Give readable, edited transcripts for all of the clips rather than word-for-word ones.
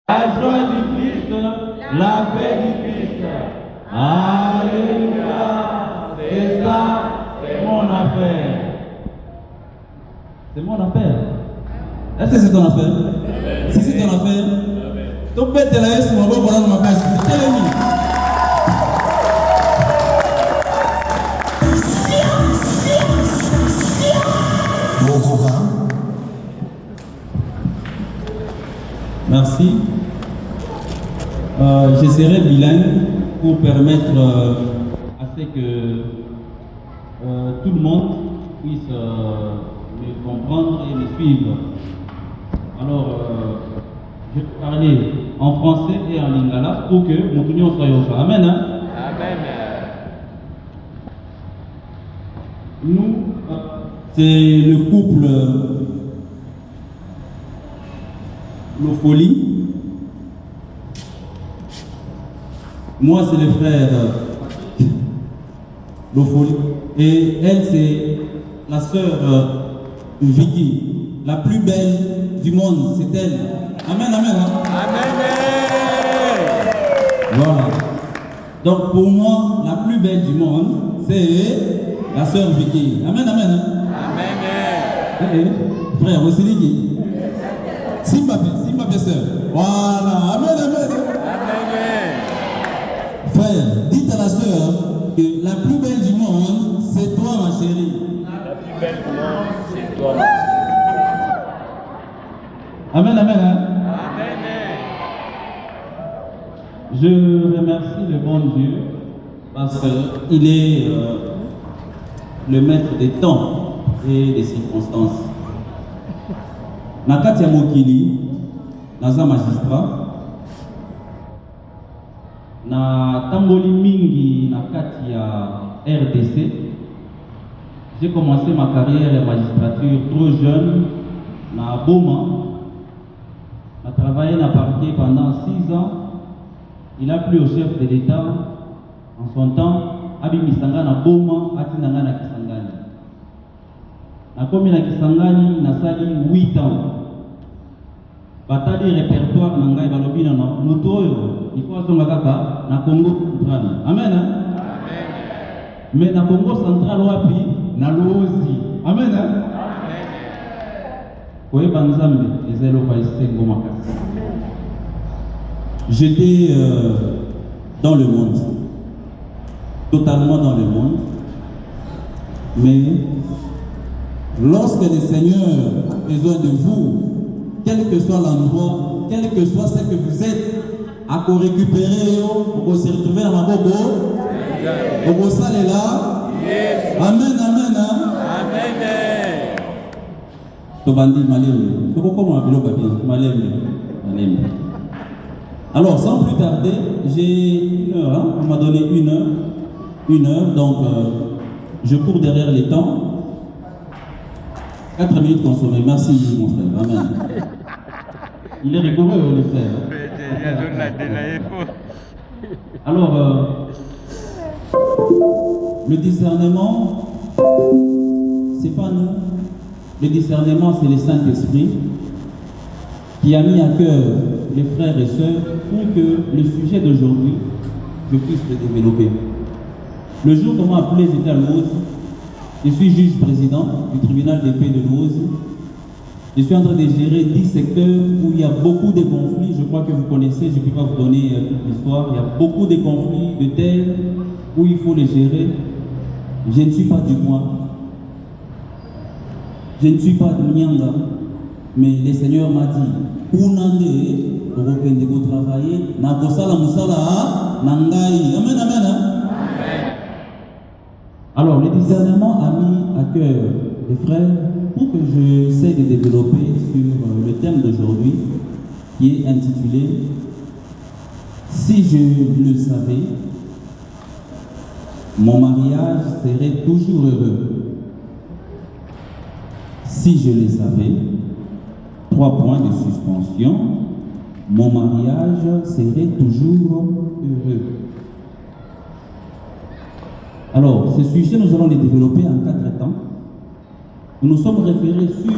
La joie du Christ, la paix du Christ. Alléluia. C'est ça, c'est mon affaire. C'est mon affaire. Est-ce que c'est ton affaire? Si c'est ton affaire, ton père te l'a dit sur ma boîte, voilà ma page. Merci. Je serai bilingue pour permettre à ce que tout le monde puisse me comprendre et me suivre. Alors, je vais parler en français et en lingala pour que mon union soit au choix. Amen. Hein? Amen. Nous, c'est le couple Lofoli. Moi, c'est le frère Lofoli. Et elle, c'est la sœur Vicky. La plus belle du monde, c'est elle. Amen, amen. Hein? Amen. Voilà. Donc, pour moi, la plus belle du monde, c'est la sœur Vicky. Amen, amen. Hein? Amen. Frère, vous savez qui? Simba, sœur. Voilà. Amen, amen. Amen. Frère, dites à la sœur que la plus belle du monde, c'est toi, ma chérie. La plus belle du monde, c'est toi. Amen, amen. Hein? Amen. Je remercie le bon Dieu parce qu'il est le maître des temps et des circonstances. Nakatia Mokili, naza magistrat, na tamboli mingi nakatia RDC. J'ai commencé ma carrière de magistrature trop jeune, na Boma. A travaillé dans le parquet pendant 6 ans. Il a plu au chef de l'État en son temps. Abi Misanga na Boma, Atinanga na Kisangani. Na komi na Kisangani, na sali 8 ans. Batali répertoire na ngai balobi na mutoyo. Il faut asonga kaka na Congo central. Amen. Hein? Amen. Mais na Congo central wapi na Luozi. Amen. Hein? J'étais dans le monde, totalement dans le monde, mais lorsque le Seigneur a besoin de vous, quel que soit l'endroit, quel que soit ce que vous êtes, à vous récupérer, vous se retrouver à ma bobo, vous allez là. Amen, amen. Hein? Tobandi Malem. Alors, sans plus tarder, j'ai 1 heure. Hein? On m'a donné 1 heure. 1 heure, donc je cours derrière les temps. 4 minutes consommées. Merci, mon frère. Amen. Il est rigoureux, le frère. Alors, le discernement, c'est pas nous. Le discernement, c'est le Saint-Esprit qui a mis à cœur les frères et sœurs pour que le sujet d'aujourd'hui, je puisse le développer. Le jour qu'on m'a appelé, j'étais à Louze. Je suis juge président du tribunal de paix de Louze. Je suis en train de gérer 10 secteurs où il y a beaucoup de conflits. Je crois que vous connaissez, je ne peux pas vous donner toute l'histoire. Il y a beaucoup de conflits de terre où il faut les gérer. Je ne suis pas du coin. Je ne suis pas de Nyanga, mais le Seigneur m'a dit, Unande, vous travailler, Nakosala Musala, Nangai. Amen, amen. Alors, le discernement a mis à cœur les frères pour que j'essaie de développer sur le thème d'aujourd'hui qui est intitulé Si je le savais, mon mariage serait toujours heureux. Si je le savais, 3 points de suspension, mon mariage serait toujours heureux. Alors, ce sujet, nous allons le développer en 4 temps. Nous nous sommes référés sur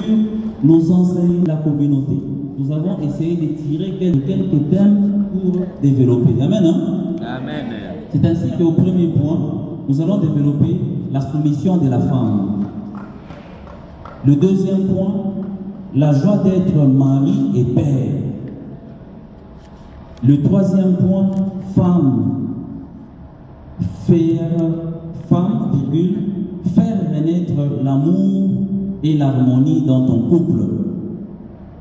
nos enseignes, la communauté. nous avons essayé de tirer quelques thèmes pour développer. Amen. Hein? Amen. C'est ainsi qu'au premier point, nous allons développer la soumission de la femme. Le deuxième point, la joie d'être mari et père. Le troisième point, faire renaître l'amour et l'harmonie dans ton couple.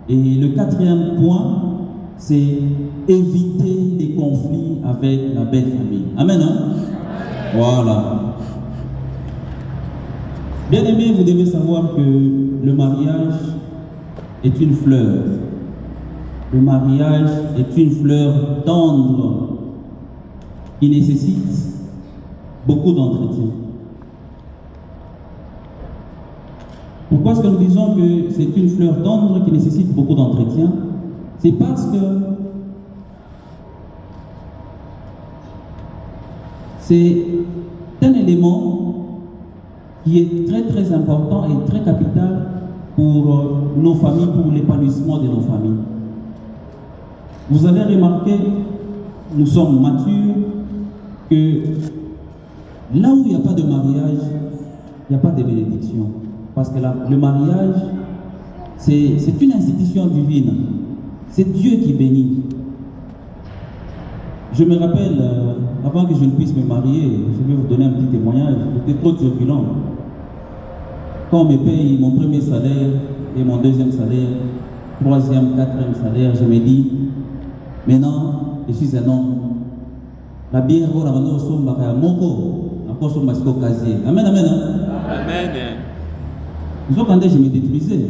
Et le quatrième point, c'est éviter les conflits avec la belle famille. Amen. Hein? Voilà. Bien aimé, vous devez savoir que le mariage est une fleur. Le mariage est une fleur tendre qui nécessite beaucoup d'entretien. Pourquoi est-ce que nous disons que c'est une fleur tendre qui nécessite beaucoup d'entretien? C'est parce que c'est un élément qui est très très important et très capital pour nos familles, pour l'épanouissement de nos familles. Vous avez remarqué, nous sommes matures, que là où il n'y a pas de mariage, il n'y a pas de bénédiction. Parce que le mariage, c'est une institution divine. C'est Dieu qui bénit. Je me rappelle, avant que je ne puisse me marier, je vais vous donner un petit témoignage, j'étais trop turbulent. Quand on me paye mon premier salaire et mon deuxième salaire, troisième, quatrième salaire, je me dis, maintenant, je suis un homme. La bière, on a maintenant son mariage, encore son masco casier. Amen, amen. Amen. Nous quand je me détruisais.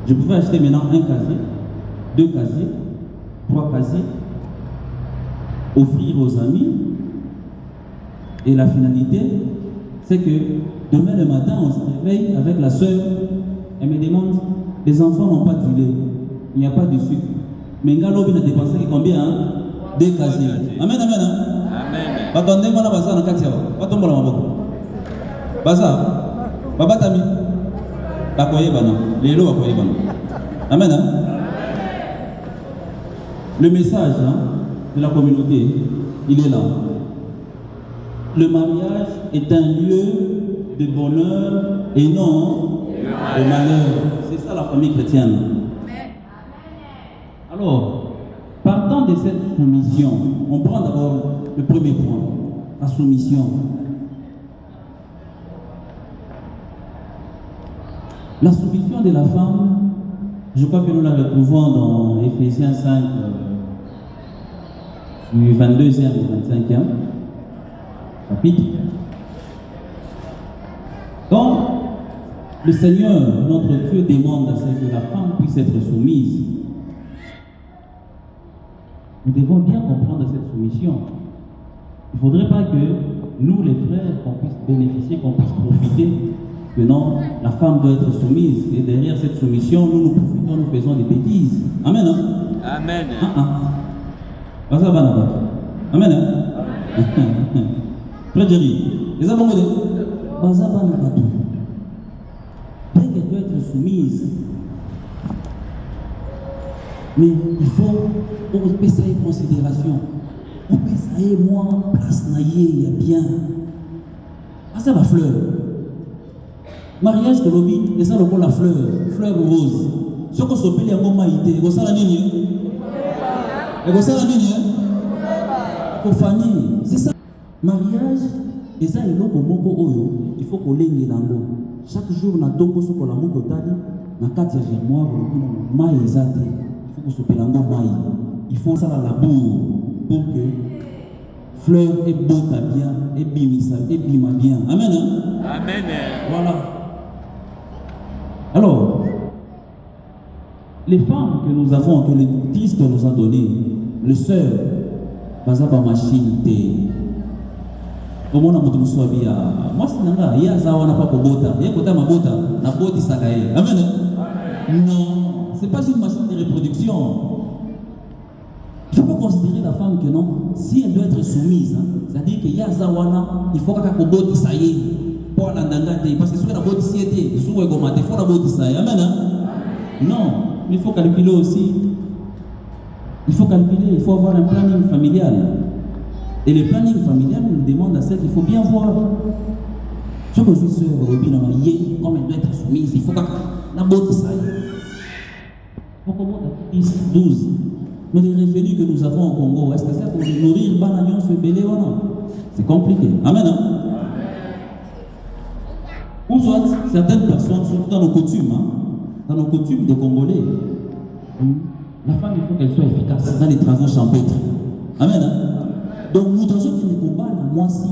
Je pouvais acheter maintenant un casier, 2 casiers, 3 casiers, offrir aux amis. Et la finalité, c'est que demain le matin, on se réveille avec la soeur. Elle me demande, les enfants n'ont pas du lait, il n'y a pas de sucre. Mais Ngalo a dépensé combien? 2 casiers. Amen, amen. Amen. Attendez, moi, baza na katia. Batombo la maboko. Baza. Baba Tami. Bakoye bana. Lelo bakoye bana. Amen. Le message de la communauté, il est là. Le mariage est un lieu de bonheur et non de malheur. C'est ça la famille chrétienne. Alors, partant de cette soumission, on prend d'abord le premier point, la soumission. La soumission de la femme, je crois que nous la retrouvons dans Éphésiens 5, du 22e au 25e chapitre. Donc, le Seigneur, notre Dieu, demande à ce que la femme puisse être soumise. Nous devons bien comprendre cette soumission. Il ne faudrait pas que nous, les frères, qu'on puisse bénéficier, qu'on puisse profiter, que non, la femme doit être soumise. Et derrière cette soumission, nous profitons, nous faisons des bêtises. Amen. Hein? Amen. Amen. Frère Jerry, les amants de bien qu'elle doit être soumise, mais il faut qu'on paie ça en considération. On paie ça et moi, place naïe, il y a bien. Ah, ça va fleur. Mariage de l'obi, et ça le la fleur rose. Ce qu'on s'appelle les moments maïté, et ça la ligne. Et ça la ligne. Pour famille, c'est ça. Mariage, et ça est l'eau moko oyo, il faut qu'on l'aigne l'ango. Chaque jour, on a deux choses pour la moko tali, na katia germoire, maï ezate. Il faut qu'on s'appelle l'ango maï. Il faut ça la labour pour que fleur et beau bien, et bimisa, et bima bien. Amen. Amen. Voilà. Alors, les femmes que nous avons, que le Christ nous a données, les sœurs, bazaba machine té. Comment on a mutu muswabia? Moi c'est nanga, il y a zawa na pas kobota, il y a kota mabota, na boti sakaye. Amen. Non, c'est pas une machine de reproduction. Il ne faut pas considérer la femme que non, si elle doit être soumise, c'est-à-dire qu'il y a zawana, il faut qu'elle koboti saye. Parce que si on a beau il faut la beau Amen. Non. mais il faut calculer aussi. Il faut calculer, il faut avoir un planning familial. Et le planning familial nous demande à celle qu'il faut bien voir. Ce que je suis sûr, comme elle doit être soumise, il faut qu'on a beau ça. Il faut qu'on ait 10, 12. Mais les revenus que nous avons au Congo, est-ce que c'est pour nourrir Bananion ce bélé ou non? C'est compliqué. Amen. Hein? Ou soit certaines personnes, surtout dans nos coutumes, dans nos coutumes des Congolais, la femme, il faut qu'elle soit efficace dans les travaux champêtres. Amen. Hein? Donc, nous devons faire des combats, moi si,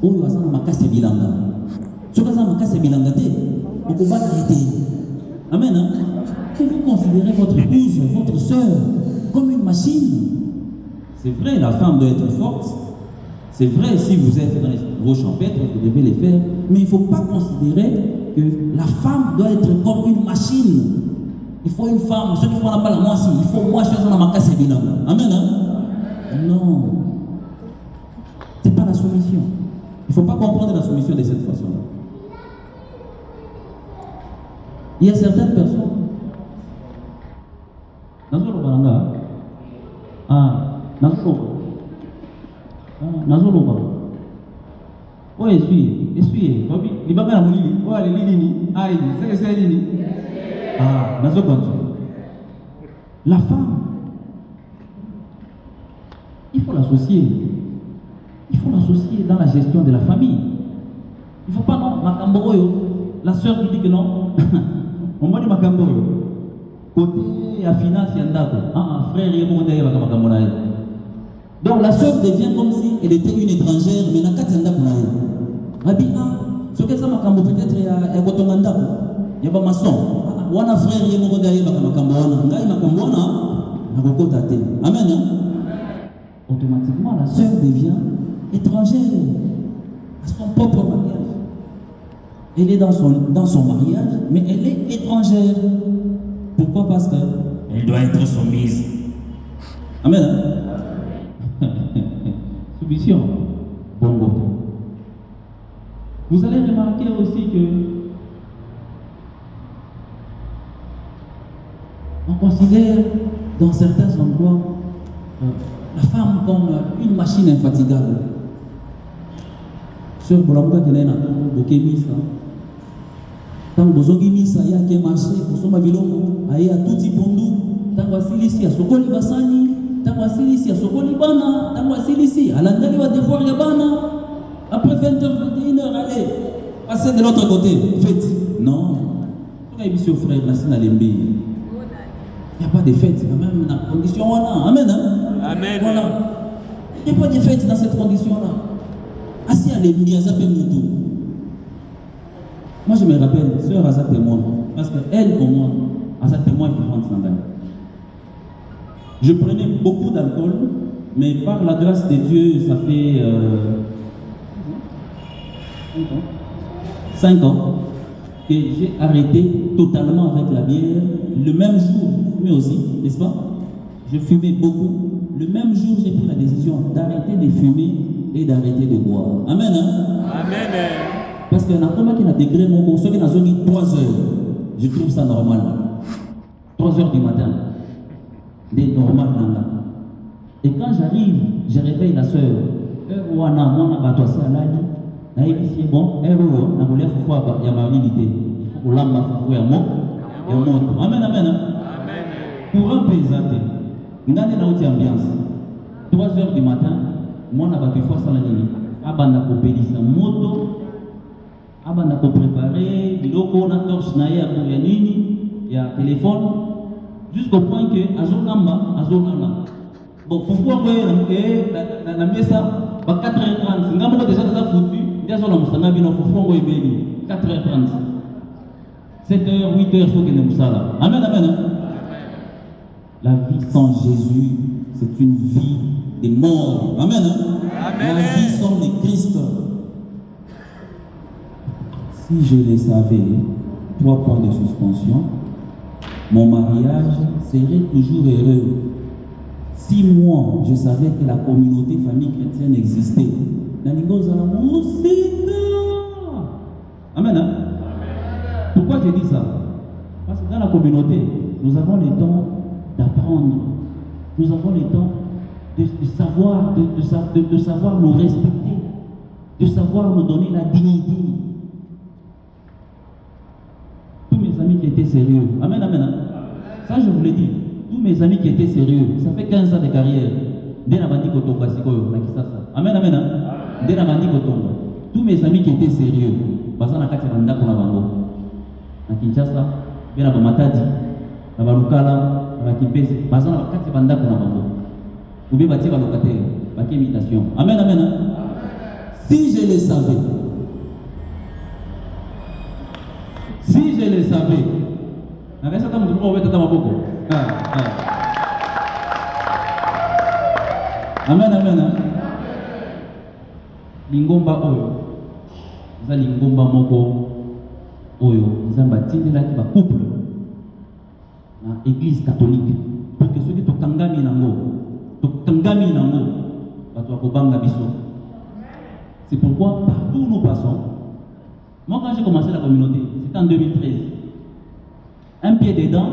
on va faire ma casse bilanga. Ce que ça ma casse bilanga, on combat l'arrêter. Amen. Hein? Et vous considérez votre épouse, votre soeur, comme une machine. C'est vrai, la femme doit être forte. C'est vrai, si vous êtes dans les travaux champêtres, vous devez les faire. Mais il ne faut pas considérer que la femme doit être comme une machine. Il faut une femme, ceux qui font la balle à moi aussi, il faut moi, je fais ça dans ma casse bilanga. Amen. Hein? Non. Ce n'est pas la soumission. Il ne faut pas comprendre la soumission de cette façon-là. Il y a certaines personnes. Oh, essuie. Il va faire la moulille. Oh, elle est lini. Aïe, c'est lini. Ah, la femme, il faut l'associer. Il faut l'associer dans la gestion de la famille. Il ne faut pas, non, Makamboroyo. La soeur qui dit que non. On va dire Makamboroyo. Côté à finance, il y a un date. Frère, il y a un Makamboroyo. Donc la soeur devient comme si elle était une étrangère, mais n'a qu'à t'en Rabbi, ce que ça m'a peut-être il y a Kotomanda, il y a pas maçon. Wana frère, il y a mon derrière Makamboana. Ngai Makamboana, n'a pas côté. Amen. Automatiquement, la soeur devient étrangère à son propre mariage. Elle est dans son mariage, mais elle est étrangère. Pourquoi? Parce qu'elle doit être soumise. Amen. Soumission. Bon. Vous allez remarquer aussi que on considère dans certains endroits la femme comme une machine infatigable. Sœur Bolamouka qui est là, Bokemisa. Tant que vous avez mis ça, il y a qui marché, vous sommes à Bilongo, il y a tout type de tant que vous ici à Sokoli Bassani, tant que vous ici à Sokoli Bana, tant que vous ici à l'Andali va devoir Yabana. Après 20h, 21h, allez, passez de l'autre côté, faites. Non. Quand il y a des frères, il n'y a pas de fête, même dans la condition où on a. Amen. Hein? Amen. Voilà. Il n'y a pas de fête dans cette condition-là. Assis à l'ennemi, à Zapé Moutou. Moi, je me rappelle, sœur Asa témoin, parce qu'elle, pour moi, Asa témoin qui rentre dans la. Je prenais beaucoup d'alcool, mais par la grâce de Dieu, ça fait 5 ans que j'ai arrêté totalement avec la bière. Le même jour, je fumais aussi, n'est-ce pas? Je fumais beaucoup. Le même jour, j'ai pris la décision d'arrêter de fumer et d'arrêter de boire. Amen. Hein? Amen. Parce qu'il y en a comment qui a dégré mon cours, ceux qui ont dit 3 heures. Je trouve ça normal. 3 heures du matin. Des normal là. Et quand j'arrive, je réveille la soeur. Bon, il y a ma unité. Il faut l'âme il y a mon. Amen, amen. Pour un paysan, il y a une autre ambiance. 3 heures du matin, moi, on a battu force à la ligne. Abanda ko pédisa moto, abanda ko préparer, biloko na torche na ya ko ya nini, ya téléphone, jusqu'au point que azolamba. Bon, pourquoi na mesa ba 4h30, ngamo déjà ça foutu, déjà sur la musana bino pourquoi ebeli 4h30. 7h, 8h faut que nous musala. Amen, amen. La vie sans Jésus, c'est une vie de mort. Amen. Amen. La vie sans le Christ. Si je le savais, 3 points de suspension, mon mariage serait toujours heureux. Si moi, je savais que la communauté famille chrétienne existait, Amen. Pourquoi je dis ça? Parce que dans la communauté, nous avons le temps d'apprendre. Nous avons le temps de savoir, de savoir nous respecter, de savoir nous donner la dignité. Tous mes amis qui étaient sérieux, amen, amen, hein? Ça je vous l'ai dit, tous mes amis qui étaient sérieux, ça fait 15 ans de carrière. Amen, amen, hein? Tous mes amis qui étaient sérieux, na Kinshasa, na Matadi, na Balukala, na Kimpese, bazana kati banda kuna bango. Oubien bati ba locataire, ba imitation. Amen, amen, hein? Si je le savais, avec ça, on va être dans beaucoup. Amen, amen. Lingomba oyo, za lingomba moko oyo, za batinde la ba couple na église catholique. Pour que ceux qui tokangami nango, bato akobanga biso. C'est pourquoi partout où nous passons, moi quand j'ai commencé la communauté, c'était en 2013. Un pied dedans,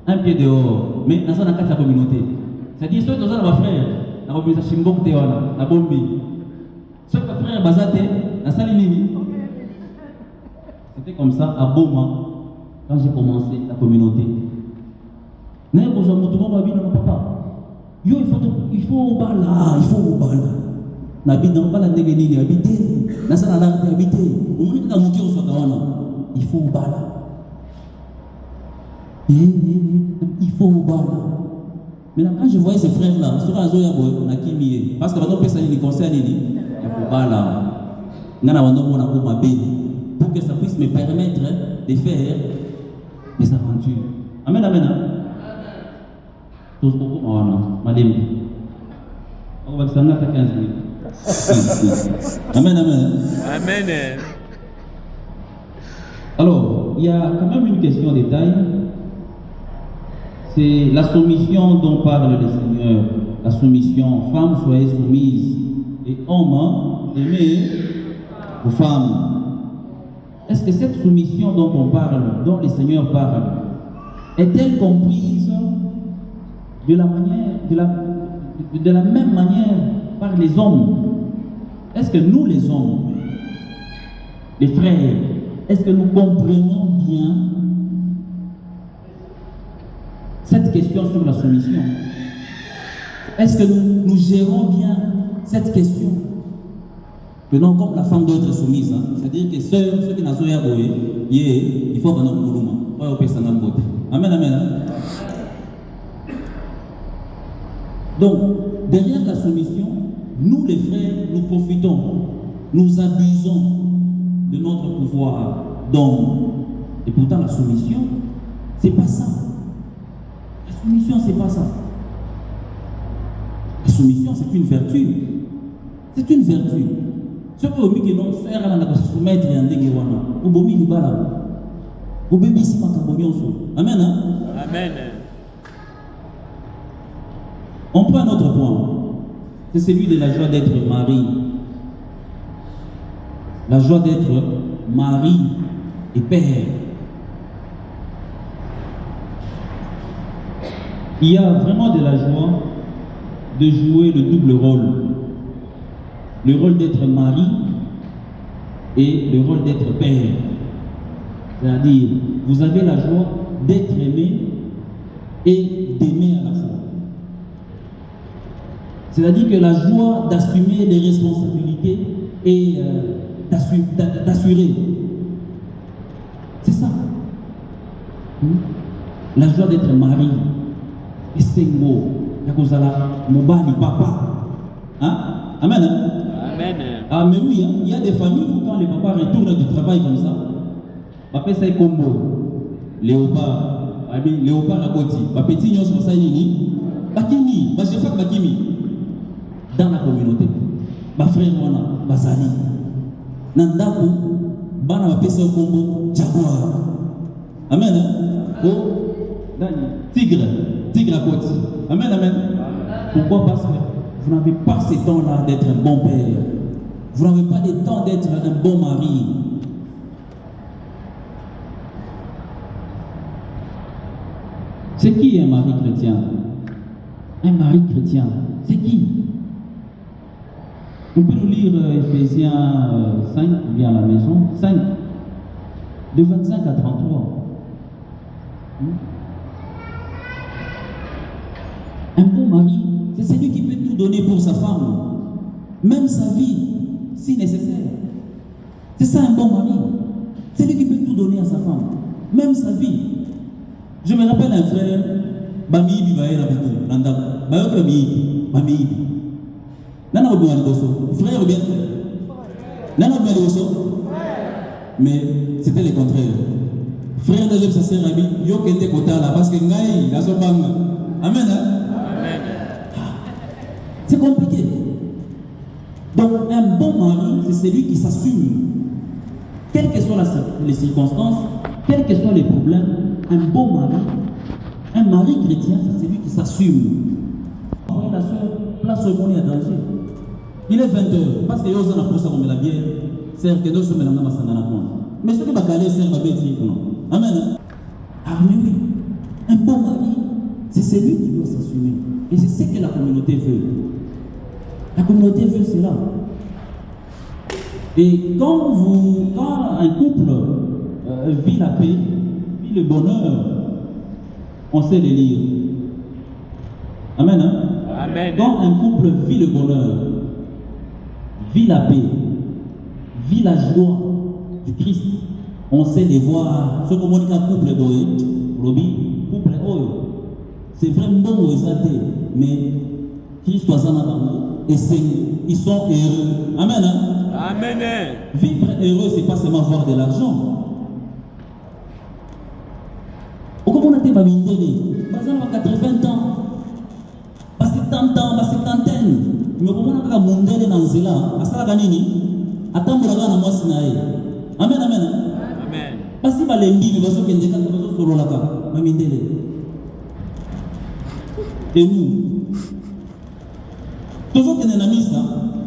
un pied dehors. Mais dans la communauté. C'est-à-dire ceux qui ont un frère, la communauté Shimbok Tewana, la Bombi. Ceux qui ont un frère Bazate, la Salinini. C'était comme ça à Boma, quand j'ai commencé la communauté. Mais quand j'ai montré mon papa, yo il faut au bal là, il faut au bal là. Nabi dans pas la négative habiter, na ça la habiter. On dit que mon soit kawana, il faut au bal là. Il faut au bal là. Mais quand je voyais ces frères là, sur la zoya boy, na kimi parce que maintenant personne ne concerne ni au bal là. Ngana wando mona ko mabeni pour que ça puisse me permettre de faire des aventures. Amen, amen. Tous beaucoup mawana, madame. On va s'en mettre 15 minutes. Amen, amen. Amen. Alors, il y a quand même une question de taille. C'est la soumission dont parle le Seigneur. La soumission, femmes, soyez soumises. Et hommes, aimez aux femmes. Est-ce que cette soumission dont on parle, dont le Seigneur parle, est-elle comprise de la même manière par les hommes? Est-ce que nous les hommes, les frères, est-ce que nous comprenons bien cette question sur la soumission? Est-ce que nous gérons bien cette question? Que non, comme la femme doit être soumise, hein? C'est-à-dire que ceux qui n'ont pas il faut qu'on ait un mouvement. Amen, amen. Donc, derrière la soumission, nous les frères, nous profitons, nous abusons de notre pouvoir d'homme. Et pourtant, la soumission, c'est pas ça. La soumission, c'est pas ça. La soumission, c'est une vertu. C'est une vertu. Ce que vous dites, non, faire la soumettre et en déguéwana. Ou bomi du bala. Ou bébé si ma cabonionso. Amen, hein? Amen. On prend un autre point. C'est celui de la joie d'être mari. La joie d'être mari et père. Il y a vraiment de la joie de jouer le double rôle. Le rôle d'être mari et le rôle d'être père. C'est-à-dire, vous avez la joie d'être aimé et d'aimer à la fois. C'est-à-dire que la joie d'assumer les responsabilités et d'assurer. C'est ça. La joie d'être mari. Et c'est beau. Mobali papa. Hein? Amen. Hein? Amen. Ah, mais oui, hein? Il y a des familles où quand les papas retournent du travail comme ça, papa c'est combo. Léopard. Léopard à côté. Papa petit nyon sur ça, nini. Bakimi. Bah, j'ai fait Bakimi. Dans la communauté. Bah, frère, wana. Bazali. Nandaku. Bana papa c'est combo. Jaguar. Amen. Hein? Oh. Tigre. Tigre à côté. Amen, amen. Pourquoi? Parce que vous n'avez pas ce temps-là d'être un bon père. Vous n'avez pas le temps d'être un bon mari. C'est qui un mari chrétien? Un mari chrétien, c'est qui? On peut nous lire Ephésiens 5, bien à la maison, 5, de 25 à 33. Un bon mari, c'est celui qui peut tout donner pour sa femme, même sa vie, si nécessaire. C'est ça un bon mari. C'est lui qui peut tout donner à sa femme, même sa vie. Je me rappelle un frère, Bamibi Baïla Boutou, Nanda, Bamibi. Nana Obian Bosso, frère ou bien Nana Obian Bosso. Mais c'était le contraire. Frère de sa sœur Ami, yo kente kota là parce que ngai la sobanga. Amen. Amen. C'est compliqué. Donc un bon mari, c'est celui qui s'assume. Quelles que soient les circonstances, quels que soient les problèmes, un bon mari, un mari chrétien, c'est celui qui s'assume. Frère, la soeur, place au monde à danger. Il est 20h, parce que yo zana pour ça comme la bière, c'est que nous sommes dans la masana. Mais ce qui va caler, c'est un bébé. Amen. Ah mais oui, un bon mari, c'est celui qui doit s'assumer. Et c'est ce que la communauté veut. La communauté veut cela. Et quand un couple vit la paix, vit le bonheur, on sait les lire. Amen. Hein? Amen. Quand un couple vit le bonheur, vit la paix, vit la joie du Christ, on sait les voir. Ce qu'on dit qu'un couple est couple c'est vraiment bon exalté, mais Christ doit en avoir. Et ils sont heureux. Amen. Hein? Amen. Vivre heureux, c'est pas seulement avoir de l'argent. Comment on a été babindé? Par exemple, à 80 ans, à 70 ans, à 70 mais comment on a mondé dans Zéla, à Salaganini, à Tamboulaga, à Moissinaï. Amen. Amen. Amen. Parce que les mbi, mais parce que les gens sont sur la carte, et nous, toujours qu'il y a un missa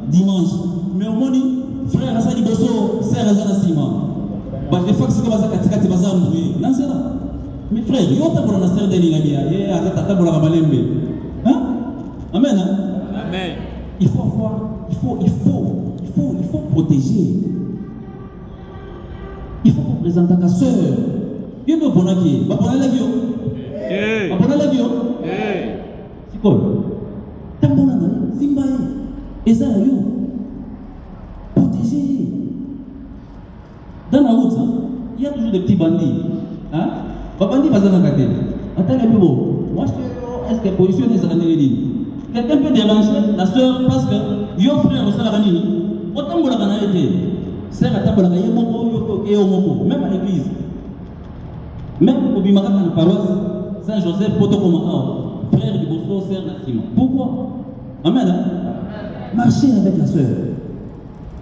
dimanche, mais au moins, frère, ça dit bosso, sœur, ça dit ciment. Parce que des fois, c'est comme ça, quand tu vas à mourir, non, c'est là. Mais frère, il y a un peu de sœur de l'Ilabia, il y a un peu de la Malembe. Hein? Amen. Amen. Il faut avoir, il faut protéger. Il faut présenter ta sœur. Il y a un peu de qui va prendre la vie. Va prendre la vie. C'est quoi? Tambolana, Simbaye. Et ça, protéger. Dans la route, il y a toujours des petits bandits. Hein? Les bandits, ils vont se attends un peu. Moi, je fais, est-ce que la position est années? Quelqu'un peut déranger la soeur parce que yo frère au Salaganini. Autant que la été. C'est à table la même à l'église. Même au Bimaka dans la paroisse Saint-Joseph, Potokomaka, frère du Bosso, sœur Nassima. Pourquoi? Amen. Marcher avec la soeur.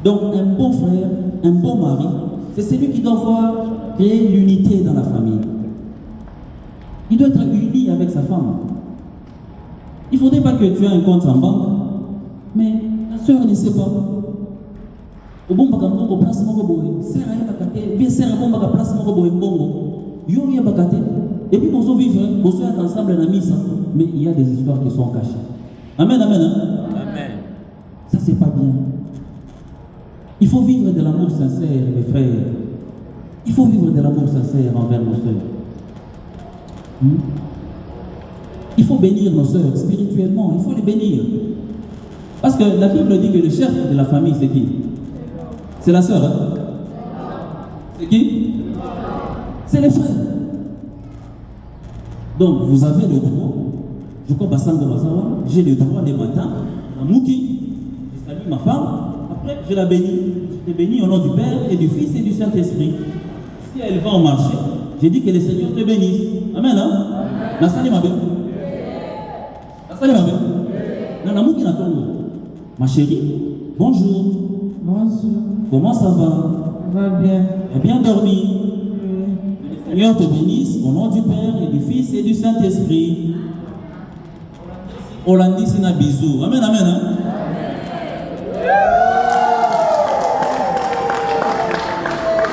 Donc, un bon frère, un bon mari, c'est celui qui doit voir créer l'unité dans la famille. Il doit être uni avec sa femme. Il ne faudrait pas que tu aies un compte en banque, mais la soeur ne sait pas. Au bon bagambo, au place moroboé, serre à bakate, bien serre à bon place moroboé, bongo, yo y a bakate. Et puis, on vivre, on soit ensemble dans la mise, mais il y a des histoires qui sont cachées. Amen, amen. Amen. Ça, c'est pas bien. Il faut vivre de l'amour sincère, mes frères. Il faut vivre de l'amour sincère envers nos sœurs. Il faut bénir nos sœurs spirituellement, il faut les bénir. Parce que la Bible dit que le chef de la famille, c'est qui? C'est la sœur. Hein? C'est qui? C'est les frères. Donc vous avez le droit, je crois Bassango Bazawa, j'ai le droit les matins, à Mouki, je salue ma femme, après je la bénis. Je te bénis au nom du Père et du Fils et du Saint-Esprit. Si elle va au marché, j'ai dit que le Seigneur te bénisse. Amen. Hein? La salle ma belle. La salle ma belle. La Mouki na Congo. Ma chérie, bonjour. Bonjour. Comment ça va? Ça va bien. Tu as bien dormi? Le Seigneur te bénisse au nom du Père et du Fils et du Saint-Esprit. Olandi c'est un bisou. Amen, amen. Hein?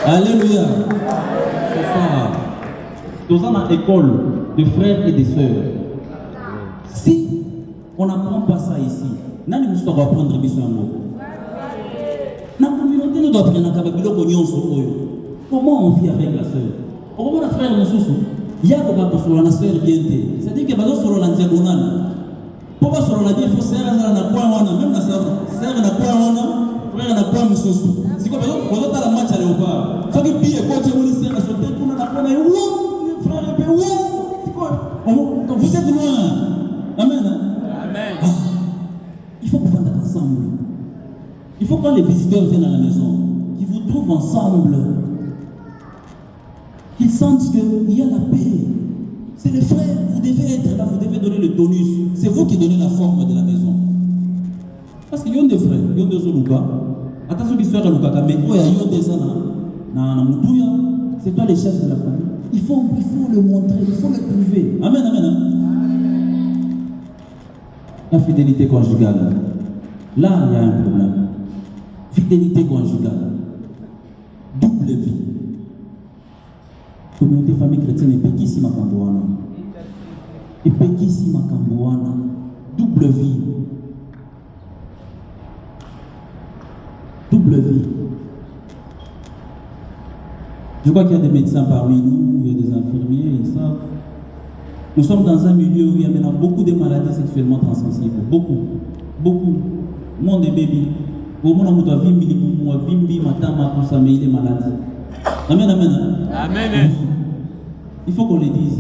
Alléluia. C'est ça. Nous sommes dans l'école. de frères et de sœurs. Si on n'apprend pas ça ici, nani musto va prendre biso yango. Na communauté nous doit prendre ka biloko nyonso oyo. Comment on vit avec la sœur? Comment la frère mususu ya ko ba solo na sœur bien té. C'est-à-dire que bazo solo la diagonale. Pour pas solo la dire faut sœur na kwa wana même na sœur na kwa wana frère na kwa mususu. C'est quoi bazo ta la match à léopard. Faut que pille ko te moni sœur so te kuna na kwa na yo frère et wo. C'est quoi? Vous êtes loin. Amen. Amen. Ah, il faut que vous soyez ensemble. Il faut que quand les visiteurs viennent à la maison, qu'ils vous trouvent ensemble. Qu'ils sentent qu'il y a la paix. C'est les frères, vous devez être là, vous devez donner le tonus. C'est vous qui donnez la forme de la maison. Parce qu'il y a des frères, il y a des Oluka. Attention qu'ils soient à Luka, mais il y a des gens, c'est toi les chefs de la famille. Il faut le montrer, il faut le prouver. Amen, amen. Hein? La fidélité conjugale. Là, il y a un problème. Fidélité conjugale. Double vie. Communauté famille chrétienne est péquissima Kamboana. Et péquissima Kamboana. Double vie. Double vie. Je crois qu'il y a des médecins parmi nous, il y a des infirmiers, ils savent. Nous sommes dans un milieu où il y a maintenant beaucoup de maladies sexuellement transmissibles. Beaucoup. Beaucoup. Monde des bébés. Au monde où tu as vu, il est malade. Amen, amen. Amen. Il faut qu'on le dise.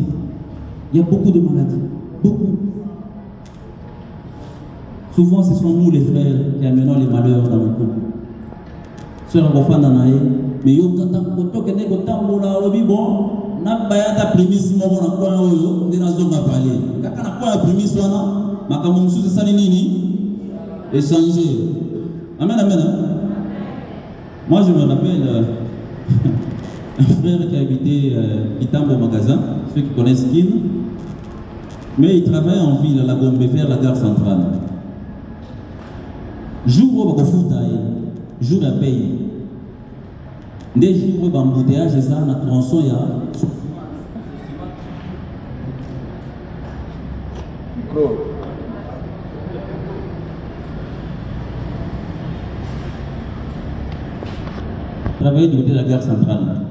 Il y a beaucoup de maladies. Beaucoup. Souvent, ce sont nous les frères qui amenons les malheurs dans le couple. Sœur Rofana, mais yo quand tu es bon, na bayata prémisse mo na kwa oyo ndina zonga parler kaka na kwa prémisse wana makambo mususu sali nini échanger. Amen, amen. Moi je me rappelle un frère qui habitait Itambo magasin, ceux qui connaissent Kin, mais il travaillait en ville à la Gombe vers la gare centrale. Jour où on fout jour à paye. Des jours où embouteillage et ça, on a tronçon, il y a. Travailler du côté de la gare centrale.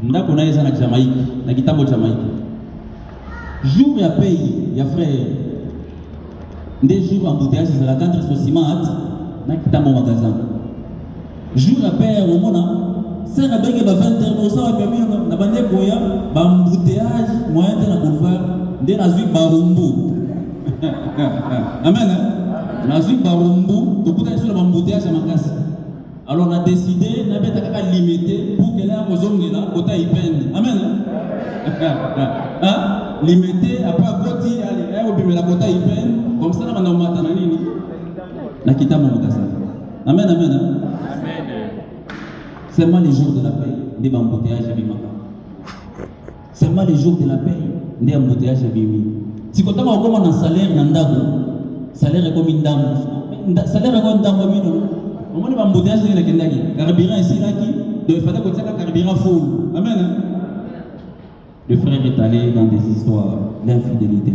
Nous avons connaissé ça en Jamaïque, dans Kitambo Jamaïque. Jour à paye, il y a frère. Des jours embouteillage, c'est la cadre sur ciment, dans Kitambo magasin. Jour à paye, au moment c'est la bague de 20h, on s'en va bien, on a bandé Goya, embouteillage, moyen de la boulevard, de la Zui Barumbu. Amen. La Zui Barumbu, tout le monde sur l'embouteillage à ma classe. Alors on a décidé, on a limité pour qu'elle ait un zone là, au taille peine. Amen. Limité, après à côté, allez, au bimé la côté peine, comme ça, on a matin à l'île. La kita mon magasin. Amen, amen. Amen. Seulement les jours de la paix, des embouteillages à Bimaka. Seulement les jours de la paix, des embouteillages à Bimi. Si quand on a encore un salaire, salaire est comme une dame. Salaire est comme une dame. On a un embouteillage de la Kendagi. Carburant ici, là, qui il fallait que ça carburant full. Amen. Le frère est allé dans des histoires d'infidélité.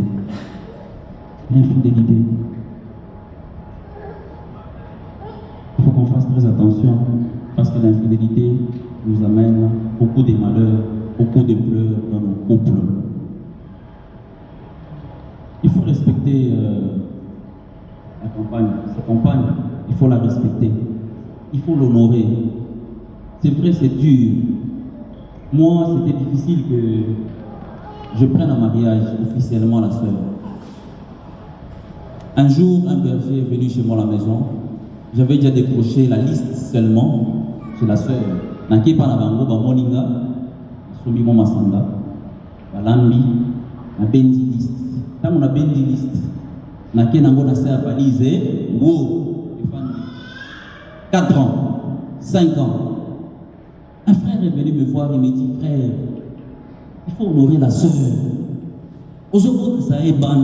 L'infidélité. Il faut qu'on fasse très attention. Parce que l'infidélité nous amène beaucoup de malheurs, beaucoup de pleurs dans nos couples. Il faut respecter la compagne, sa compagne, il faut la respecter, il faut l'honorer. C'est vrai, c'est dur. Moi, c'était difficile que je prenne en mariage officiellement la sœur. Un jour, un berger est venu chez moi à la maison. J'avais déjà décroché la liste seulement chez la sœur. Naki pa na bango ba moninga, somi mo masanga, balambi, na bendi liste. Tant on a bendi liste. Naki nango na sœur valise, wo, 4 ans, 5 ans. Un frère est venu me voir et me dit, frère, il faut honorer la sœur. Aujourd'hui, ça est ban,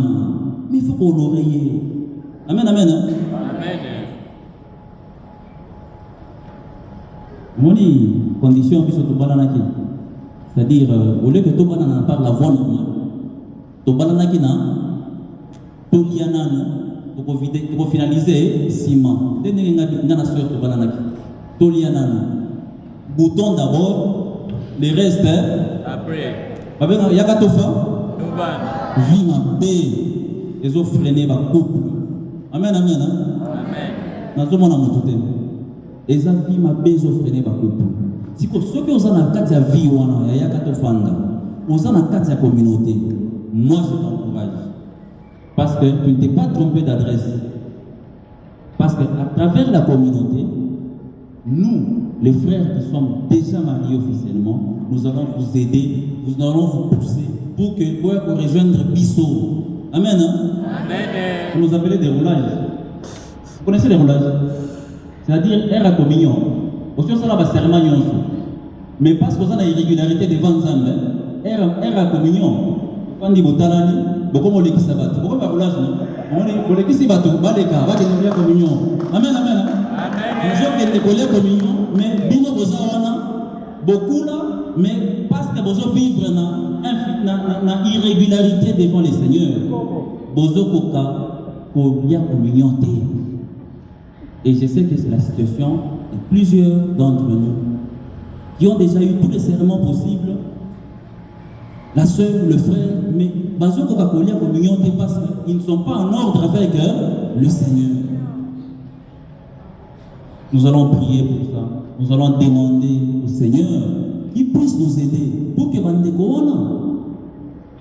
mais il faut honorer. Amen, amen. Hein? Amen. Moni condition biso to banana ki, c'est-à-dire au lieu que to banana par la voie normale, tobalanaki na tolia nano finaliser ciment nde ndenge nga na soeur tobalanaki tolia nano bouton d'abord le reste Après. babenga yaka tofa Nous allons. vie mabe ezofrene bacouple amen amen hein? Amen. nazomona moto te eza vie mabe ezofrene bacouple siko soki oza na kati ya vie wana ya yaka tofanda oza na kati ya communauté moi je t'encourage parce que tu ne t'es pas trompé d'adresse parce que à travers la communauté nous les frères qui sommes déjà mariés officiellement nous allons vous aider nous allons vous pousser pour que vous rejoindre Bissau amen hein? Amen. Vous nous appelez des roulages. Vous connaissez les roulages? C'est-à-dire, air à communion. Aussi, on a cérémonie aussi. Mais parce qu'on a une irrégularité devant Nzambe, air à communion. Quand on dit Botalani, beaucoup de gens qui beaucoup de roulages. On dit que si bateau, baleka, va devenir communion. Amen, amen. Amen. Nous avons des communion, mais bino bozawana, beaucoup là, mais parce que vous vivre na irrégularité devant les seigneurs. Bozo koka kolia communion te. Et je sais que c'est la situation de plusieurs d'entre nous qui ont déjà eu tous les serments possibles. La sœur, le frère, mais bazo koka kolia communion te parce qu'ils ne sont pas en ordre avec le Seigneur. Nous allons prier pour ça. Nous allons demander au Seigneur qu'il puisse nous aider pour que bande corona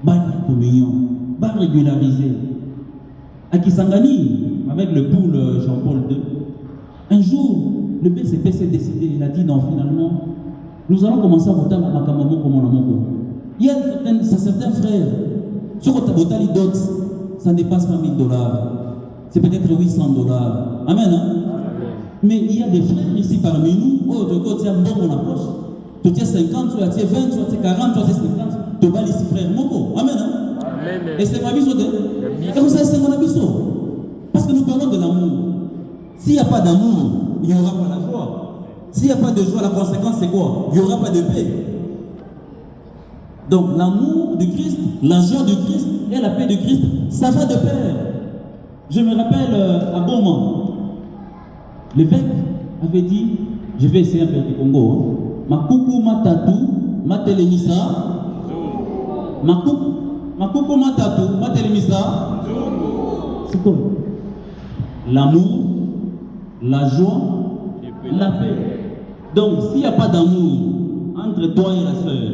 la communion, va régulariser. À Kisangani, avec le poule Jean-Paul II, un jour, le BCP s'est décidé, il a dit non, finalement, nous allons commencer à voter à Makamamo comme on a mon. Il y a certains frères, ce qu'on a voté d'autres, ça ne dépasse pas $1000. C'est peut-être $800. Amen. Hein? Mais il y a des frères ici parmi nous, oh, de côté, bon, on approche. Tu tiens 50, tu tiens 20, tu tiens 40, tu tiens 50. Tu vas ici, frère Moko. Amen. Hein? Amen. Et c'est ma vision de. Et vous savez, c'est mon abisso. Parce que nous parlons de l'amour. S'il n'y a pas d'amour, il n'y aura pas la joie. S'il n'y a pas de joie, la conséquence c'est quoi? Il n'y aura pas de paix. Donc l'amour du Christ, la joie du Christ et la paix du Christ, ça va de pair. Je me rappelle à Beaumont, l'évêque avait dit, je vais essayer un peu du Congo, hein. Ma coucou, ma tatou, ma télémissa, ma coucou, ma tatou, ma télémissa. C'est quoi? L'amour, la joie, la paix. Donc, s'il n'y a pas d'amour entre toi et la sœur,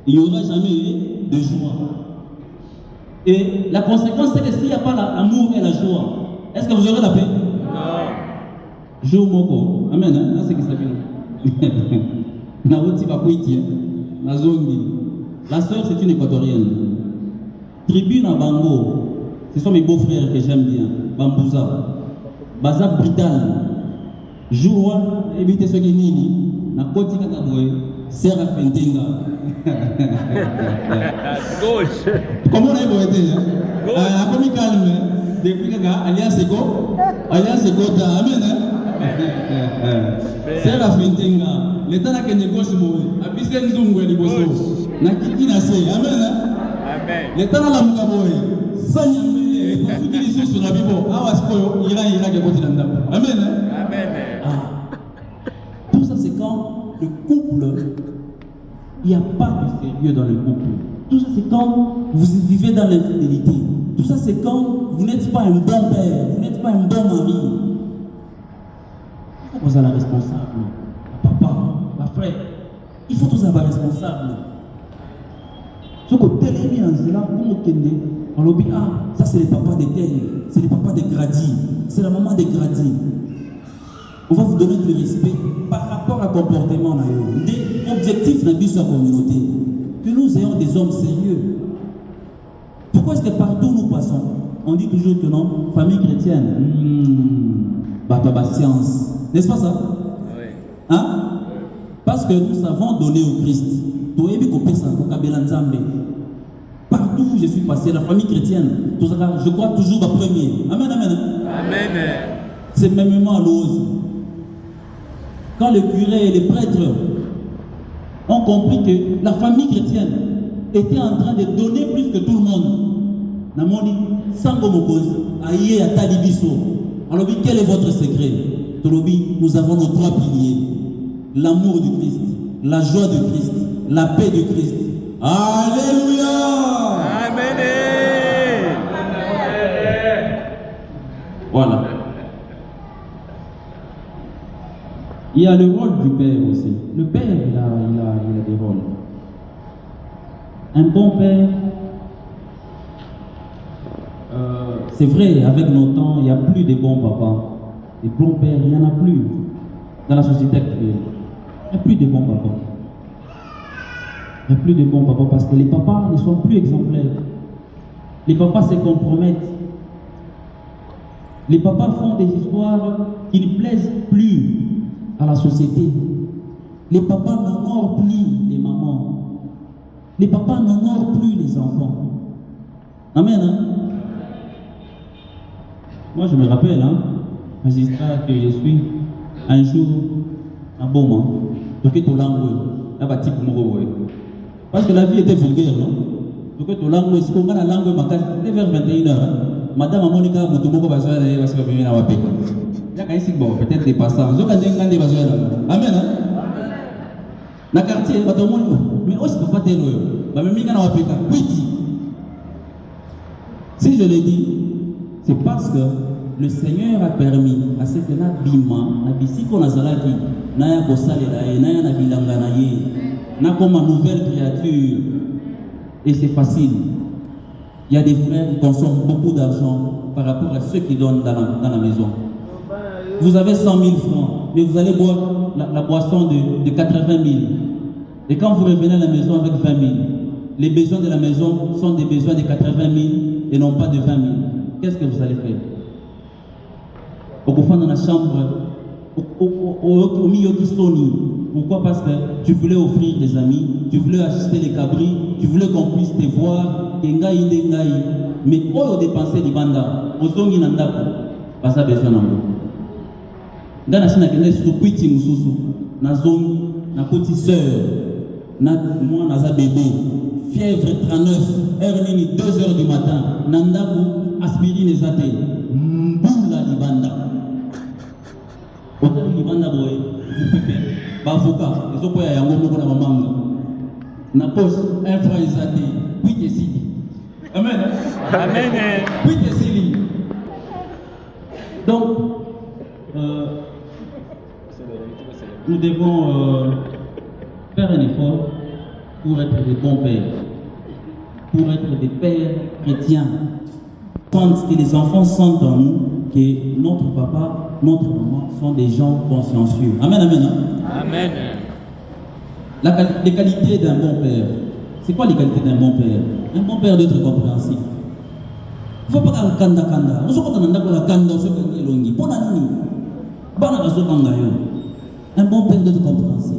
il n'y aura jamais de joie. Et la conséquence, c'est que s'il n'y a pas l'amour et la joie, est-ce que vous aurez la paix? Non. Jour moko. Amen. Hein? Là, c'est qui s'appelle. La sœur, c'est une équatorienne. Tribune à Bango. Ce sont mes beaux-frères que j'aime bien. Bambouza. Baza Brital. Jour, évitez ce qui est nini. Na koti kakaboué. Serra Fentenga. Gauche. Comment on a évolué? Gauche. A commis calme. Depuis que Alliance Ego. Alliance Ego. Amen. Serra Fentenga. L'État n'a qu'un gauche moué. Abissé Nzungu et Liboso. Na kiti na se. Amen. Amen. L'État n'a la moukaboé. Sanyamé. Pour ceux qui sont sur la Bible. Awasko. Ira qui est côté d'Andam. Amen. Amen. Tout ça, c'est quand le couple, il n'y a pas de sérieux dans le couple. Tout ça, c'est quand vous vivez dans l'infidélité. Tout ça, c'est quand vous n'êtes pas un bon père, vous n'êtes pas un bon mari. Il faut que vous soyez responsable. Papa, ma frère, il faut que vous soyez responsable. Ce que tel est mis en cela, on l'a dit, ah, ça c'est le papa de tel, c'est le papa de Grady, c'est la maman de Grady. On va vous donner du respect par rapport à comportement. Des objectifs dans la communauté. Que nous ayons des hommes sérieux. Pourquoi est-ce que partout nous passons, on dit toujours que non, famille chrétienne, science. N'est-ce pas ça? Oui. Hein? Parce que nous savons donner au Christ. Partout où je suis passé, la famille chrétienne, je crois toujours au premier. Amen, amen. Amen. C'est mêmement à l'ose. Quand le curé et les prêtres ont compris que la famille chrétienne, était en train de donner plus que tout le monde. Namoni, Sango Mokozi, Aïe Atali Bisso. Alors, quel est votre secret? Tolobi, nous avons nos 3 piliers. L'amour du Christ, la joie du Christ, la paix du Christ. Alléluia! Amen. Voilà. Il y a le rôle du père aussi. Le père, il a des rôles. Un bon père, c'est vrai, avec nos temps, il n'y a plus de bons papas. Des bons pères, il n'y en a plus dans la société actuelle. Il n'y a plus de bons papas. Il n'y a plus de bons papas parce que les papas ne sont plus exemplaires. Les papas se compromettent. Les papas font des histoires qui ne plaisent plus à la société. Les papas n'honorent plus les mamans. Les papas n'honorent plus les enfants. Amen. Hein? Moi, je me rappelle, magistrat que je suis, un jour, un bon moment, parce que la vie était vulgaire, non? Donc, tu langue, si on a la langue, c'était vers 21h. Madame Monica, mon tomo va se faire venir à Wapé. Il y a peut-être des passants. Amen. Na quartier, mais aussi pas tel si je l'ai dit, c'est parce que le Seigneur a permis à ce que Nabima, Nabisi Konazalaki, Naya Kosalera, Naya Nabilanganaye, n'a comme une nouvelle créature. Et c'est facile. Il y a des frères qui consomment beaucoup d'argent par rapport à ceux qui donnent dans la maison. Vous avez 100 000 francs, mais vous allez boire la boisson de 80 000. Et quand vous revenez à la maison avec 20 000, les besoins de la maison sont des besoins de 80 000 et non pas de 20 000. Qu'est-ce que vous allez faire? Au fond dans la chambre, au milieu qui sonne. Pourquoi? Parce que tu voulais offrir des amis, tu voulais acheter les cabris, tu voulais qu'on puisse te voir, mais au dépenser du banda, au zongi nandako, pas ça besoin d'ambo. Dans la scène, il y a des kuiti mususu, na zongi, na petite sœur, na moi na bébé, fièvre 39, heure nini 2h du matin, nandako, aspirine ezate, mbula di banda. Au di banda boy, Bavoka, les autres y a un mot na mamanga. Na poche, un franc ezate, puis et sili. Amen. Amen. Puis et sili. Donc, nous devons faire un effort pour être des bons pères, pour être des pères chrétiens. Quand les enfants sentent en nous que notre papa, notre maman sont des gens consciencieux. Amen, amen. Amen. Les qualités d'un bon père. C'est quoi les qualités d'un bon père? Un bon père doit être compréhensif. Il ne faut pas qu'il y ait kanda. On se retrouve dans la kanda, on se retrouve dans longi. Pour la nuit, un bon père doit être compréhensif.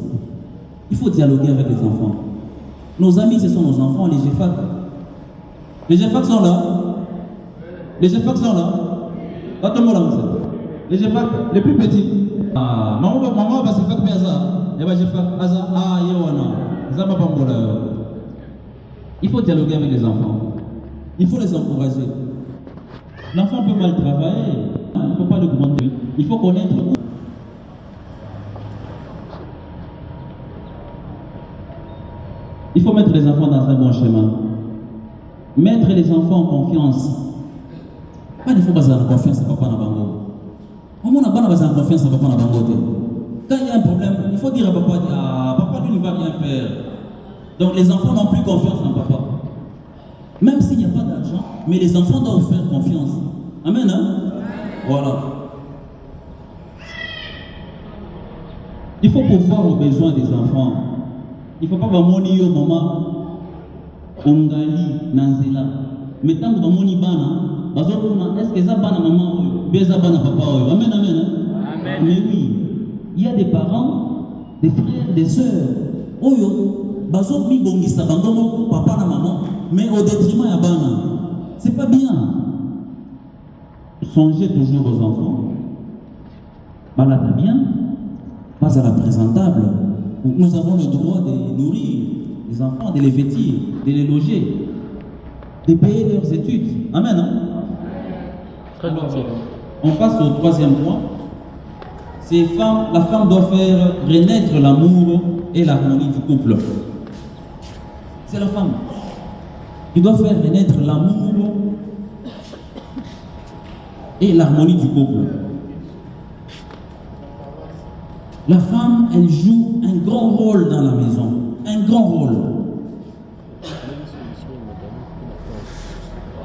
Il faut dialoguer avec les enfants. Nos amis, ce sont nos enfants, les GFAC. Les GFAC sont là. Les GFAC sont là. Les GFAC, les plus petits. Ah, maman va se faire ça. Il faut dialoguer avec les enfants. Il faut les encourager. L'enfant peut mal travailler. Il ne faut pas le gronder. Il faut connaître. Il faut mettre les enfants dans un bon schéma. Mettre les enfants en confiance. Il faut pas avoir confiance à papa Nabango. On n'a pas confiance à papa Nabango. Quand il y a un problème, il faut dire à papa, papa lui ne va rien faire. Donc les enfants n'ont plus confiance en papa. Même s'il n'y a pas d'argent, mais les enfants doivent faire confiance. Amen, hein? Voilà. Il faut pourvoir aux besoins des enfants. Il ne faut pas moni yo maman ongali nanzela. Mais tant que moni bana, est-ce que ça bana maman beza bana papa? Amen, amen. Amen. Mais oui, il y a des parents, des frères, des sœurs. Oyo, bazo mi bongisa bango papa na maman, mais au détriment ya bana. C'est pas bien. Songez toujours aux enfants. Balade bien, pas à la présentable. Nous avons le droit de nourrir les enfants, de les vêtir, de les loger, de payer leurs études. Amen. Hein? Très gentil. On passe au troisième point. La femme doit faire renaître l'amour et l'harmonie du couple. C'est la femme qui doit faire renaître l'amour et l'harmonie du couple. La femme, elle joue un grand rôle dans la maison. Un grand rôle.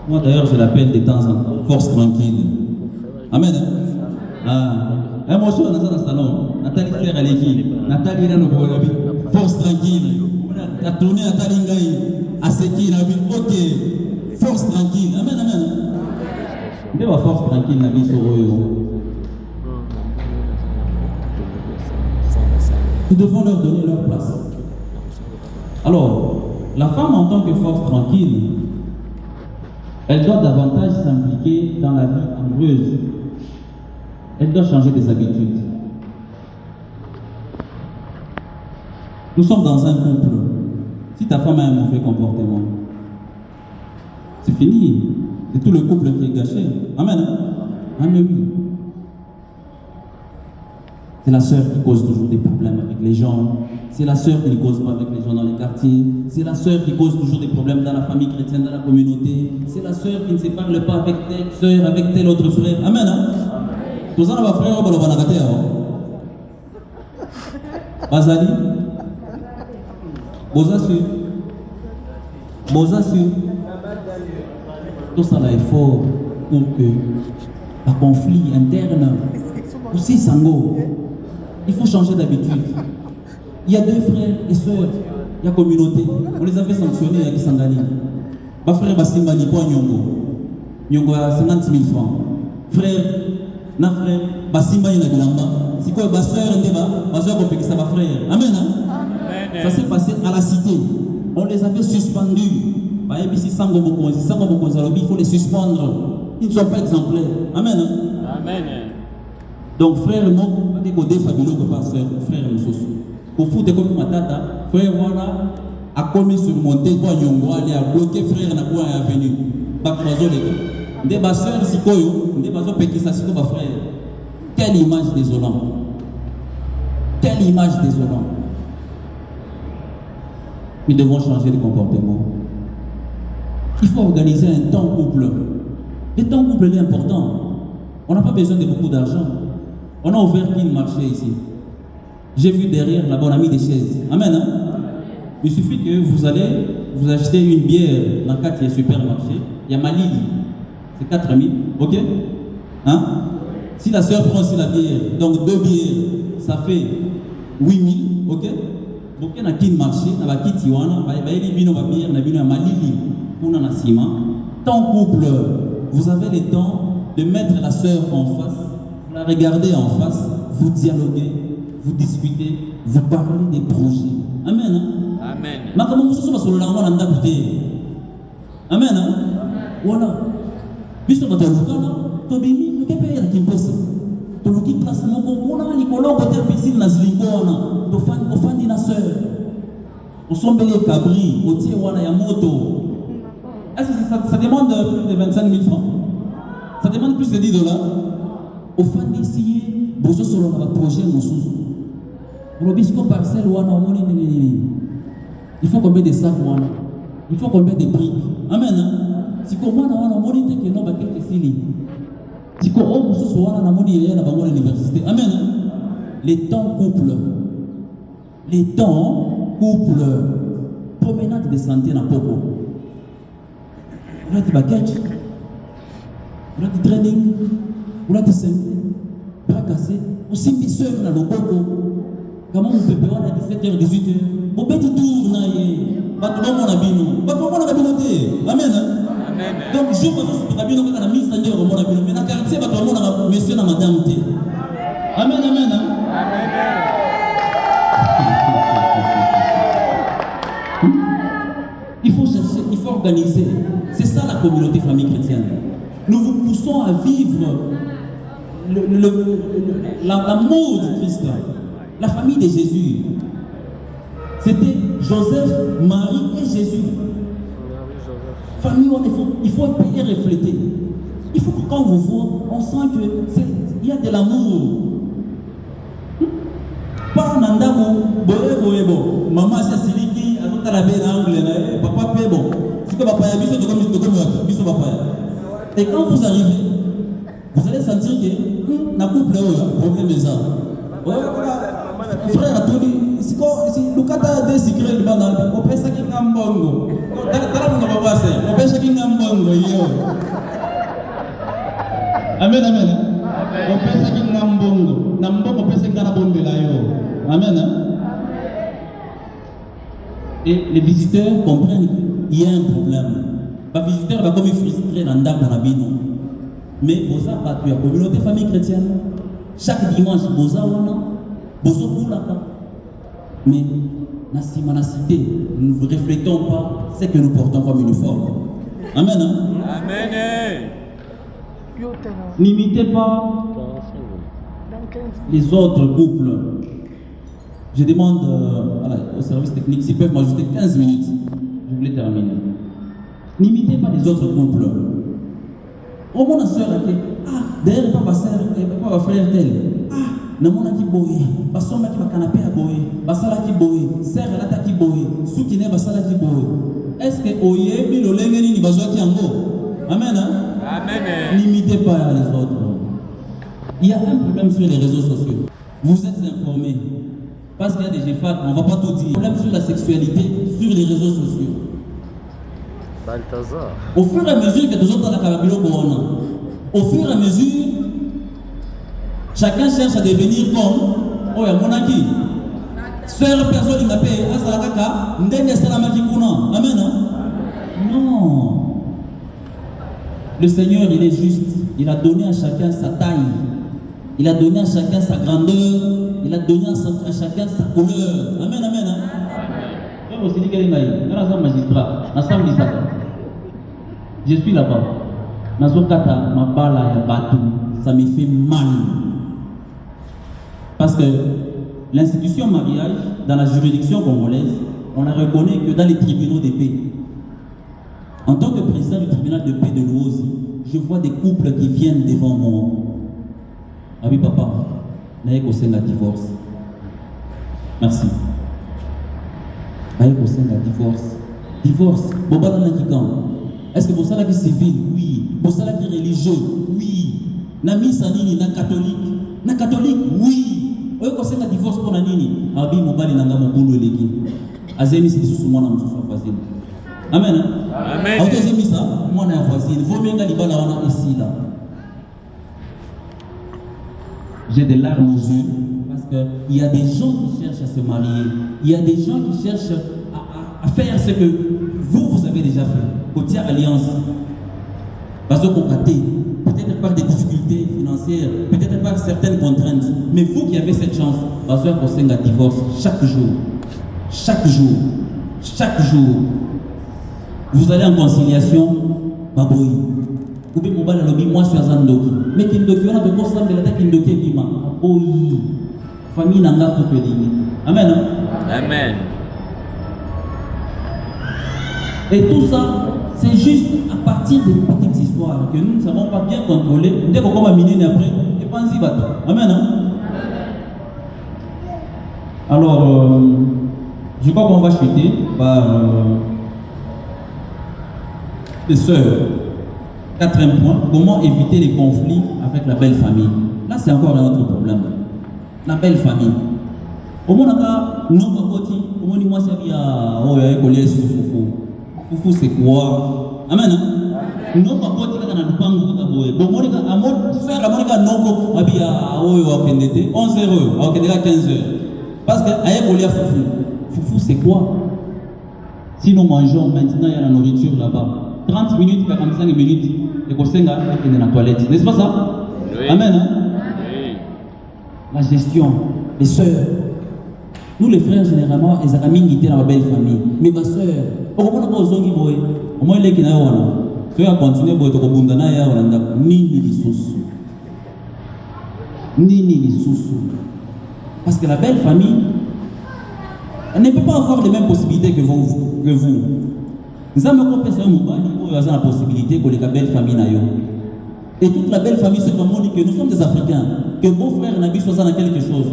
Moi d'ailleurs, je l'appelle de temps en temps force tranquille. Amen. Moi je suis dans le salon. Nathalie Claire Aleki. Nathalie est dans le force tranquille. La tournée Nathalie Ngaï. Aseki Nabi. Ok. Force tranquille. Amen. Il y a force tranquille Nabi sur eux. Nous devons leur donner leur place. Alors, la femme en tant que force tranquille, elle doit davantage s'impliquer dans la vie amoureuse. Elle doit changer des habitudes. Nous sommes dans un couple. Si ta femme a un mauvais comportement, c'est fini. C'est tout le couple qui est gâché. Amen. Amen. Oui. C'est la sœur qui cause toujours des problèmes avec les gens. C'est la sœur qui ne cause pas avec les gens dans les quartiers. C'est la sœur qui cause toujours des problèmes dans la famille chrétienne, dans la communauté. C'est la sœur qui ne se parle pas avec telle sœur, avec tel autre frère. Amen. Hein? Tout ça, on va faire un peu Bazali. Bozasu. Tout ça là est fort pour que un conflit interne aussi sango. Il faut changer d'habitude. Il y a 2 frères et sœurs, il y a communauté. On les avait sanctionnés à Kisangani. Ma frère Basimbani pour Nyongo. Nyongo a 50 000 francs. Frère, na frère, Basimbani na Bilamba. C'est quoi, ma sœur, ma sœur, on peut que ça, ma frère. Amen. Hein? Ça s'est passé à la cité. On les avait suspendus. Il faut les suspendre. Ils ne sont pas exemplaires. Amen. Hein? Amen. Donc, frère, non, pas des côtés fabuleux que pas sœur, frère, nous sommes. Pour foutre comme ma tata, frère, voilà, a commis sur mon tête, pour Nyongo, aller à bloquer frère, n'a pas à venir. Pas croiser les gars. Des basseurs, si koyo, des basseurs, péquis, ça, c'est ma frère. Quelle image désolante. Quelle image désolante. Nous devons changer de comportement. Il faut organiser un temps couple. Le temps couple est important. On n'a pas besoin de beaucoup d'argent. On a ouvert une marché ici. J'ai vu derrière la bonne amie des chaises. Amen. Hein? Il suffit que vous achetez une bière dans le quartier supermarché. Il y a Malili. C'est 4 amis. Ok? Hein? Si la soeur prend aussi la bière, donc 2 bières, ça fait 8000. Ok? Donc il y a un marché, il y a un Tiwana, il y a une bière, il y a Malili. Pour un ciment. Tant couple, vous avez le temps de mettre la sœur en face, vous la regardez en face, vous dialoguez, vous discutez, vous parlez des projets. Amen. Hein? Amen. Mais comment vous savez sur le langage on a Amen. Hein? Voilà. Puisque dans le cas, Tobimi, le pays est qui pose. Tu le quittes place mon concours, Nicolas, côté piscine, la zlingona, tu fais la sœur. On sombre les cabris, au tir, voilà, il y a moto. Est-ce que ça demande plus de 25 000 francs? Ça demande plus de 10 $. Au fin d'ici, vous avez un projet, vous avez un parcelle, il faut combien de sacs, il faut combien de briques. Amen. Si vous avez un monité qui est non, quelques silly. Si vous avez un monité qui est dans l'université. Amen. Les temps couple. Les temps couple. Promenade de santé dans Poco. Vous avez des baguettes. Vous avez du training, vous avez du santé, bras cassés, aussi des soeurs dans le coco. Comment vous pouvez faire à 17h, 18h? Vous pouvez tout tourner, pas tout le monde a bino, pas tout le monde a binoté. Amen. Donc, je pense que la bino est la mise en œuvre, mon ami, mais la quartier, pas tout le monde a monsieur et madame. Amen, amen. Il faut chercher, il faut organiser. C'est ça la communauté famille chrétienne. Nous vous poussons à vivre l'amour de Christ, la famille de Jésus. C'était Joseph, Marie et Jésus. Famille, il faut payer refléter. Il faut que quand on vous voit, on sent qu'il y a de l'amour. Pas nandamo, boye, maman c'est siliki, à la belle angle, papa paie bon. C'est que papa a mis ce papa. Et quand vous arrivez, vous allez sentir que na couple là, problème est ça. Frère, si le cas de secret, il va dans le on peut ça qui n'a mbongo. On peut ça qui n'a mbongo. Amen, amen. On peut ça qui n'a mbongo. Nambongo peut ça qui n'a mbongo là yo. Amen. Et les visiteurs comprennent qu'il y a un problème. Les visiteurs va comme frustré dans le bino. Mais vous avez pas la communauté famille chrétienne. Chaque dimanche, vous avez mais dans la cité, nous ne reflétons pas ce que nous portons comme uniforme. Amen. Amen. N'imitez pas les autres couples. Je demande au service technique s'ils peuvent m'ajouter 15 minutes. Je voulais terminer. N'imitez pas les autres couples. Au moins, la soeur a dit, d'ailleurs, pas ma soeur, pas ma frère tel. Namona ki boye, basoma ki canapé à boye, basala ki boye, serre la ta ki boye, soukine basala ki boye. Est-ce que oyebi lo lengeni ni bazwa ki yango? Amen. Amen. N'imitez pas les autres. Il y a un problème sur les réseaux sociaux. Vous êtes informés. Parce qu'il y a des GFAT, on ne va pas tout dire. Problème sur la sexualité sur les réseaux sociaux. Balthazar. Au fur et à mesure que nous autres dans la Kababilo Corona, au fur et à mesure, chacun cherche à devenir comme oh ya monaki. Sœur personne qui m'appelle Asalakaka, Ndenge Salamaki Kuna. Amen. Non. Le Seigneur, il est juste. Il a donné à chacun sa taille. Il a donné à chacun sa grandeur. Il a donné à chacun sa couleur. Amen, amen. Comme aussi dit qu'elle est naïve. Dans un magistrat, ensemble ça. Je suis là-bas. Nazokata, ma bala ya batu, ça me fait mal. Parce que l'institution mariage, dans la juridiction congolaise, on la reconnaît que dans les tribunaux de paix. En tant que président du tribunal de paix de Louosi, je vois des couples qui viennent devant moi. Ah oui, papa, naïe au sein de la divorce. Merci. Naïe au sein de la divorce. Divorce, boba dans l'antican. Est-ce que pour ça là qui est civil? Oui. Pour ça là qui est religieux? Oui. Na misanini, na catholique? Na catholique? Oui. Oyo ko senga divorce pour nini? Abi mobali nanga mobulu eleki. Azemi c'est sous mwana msusu voisine. Amen. Amen. Azemi ça mwana ya voisine. Vomenga libala wana ici là. J'ai des larmes aux yeux parce que il y a des gens qui cherchent à se marier. Il y a des gens qui cherchent à faire ce que vous avez déjà fait. Côté alliance. Parce que peut-être par des difficultés financières, peut-être par certaines contraintes, mais vous qui avez cette chance, parce que vous avez un divorce chaque jour, chaque jour, chaque jour, vous allez en conciliation, baboui. Vous pouvez mobile lobby, moi je suis à Zandoki, mais Kindoki, on a de quoi ça, mais la tête Kindoki est bima, baboui, famille n'a pas de pédini. Amen. Amen. Et tout ça, c'est juste à partir des petites histoires que nous ne savons pas bien contrôler. Dès qu'on va miner après, et pensez pas. Amen. Alors, je crois qu'on va chuter par les sœurs. Quatrième point, comment éviter les conflits avec la belle famille. Là, c'est encore un autre problème. La belle famille. Au moins, on a non pas côté. Au moins, moi, ça vient oh, il y a collé sous Foufou, c'est quoi? Amen. Non pas côté quand on a le pango de boy. Bon, Monica, amon, faire la Monica non ko abi à oyo à pendete 11 heures, à pendete 15 heures. Parce que aïe collé à Foufou. Foufou, c'est quoi? Si nous mangeons maintenant, il y a la nourriture là-bas. 30 minutes, 45 minutes, et qu'on s'en va dans la toilette. N'est-ce pas ça? Oui. Amen. Oui. La gestion, les sœurs. Nous, les frères, généralement, ils ont mis dans la belle famille. Mais ma soeur, au moins, les qui n'ont pas continué à Nini les sous. Parce que la belle famille, Elle ne peut pas avoir les mêmes possibilités que vous. Nous avons compris la possibilité que les belles familles n'aient. Et toute la belle famille se dit que nous sommes des Africains, que beau frère n'a pas soit dans quelque chose.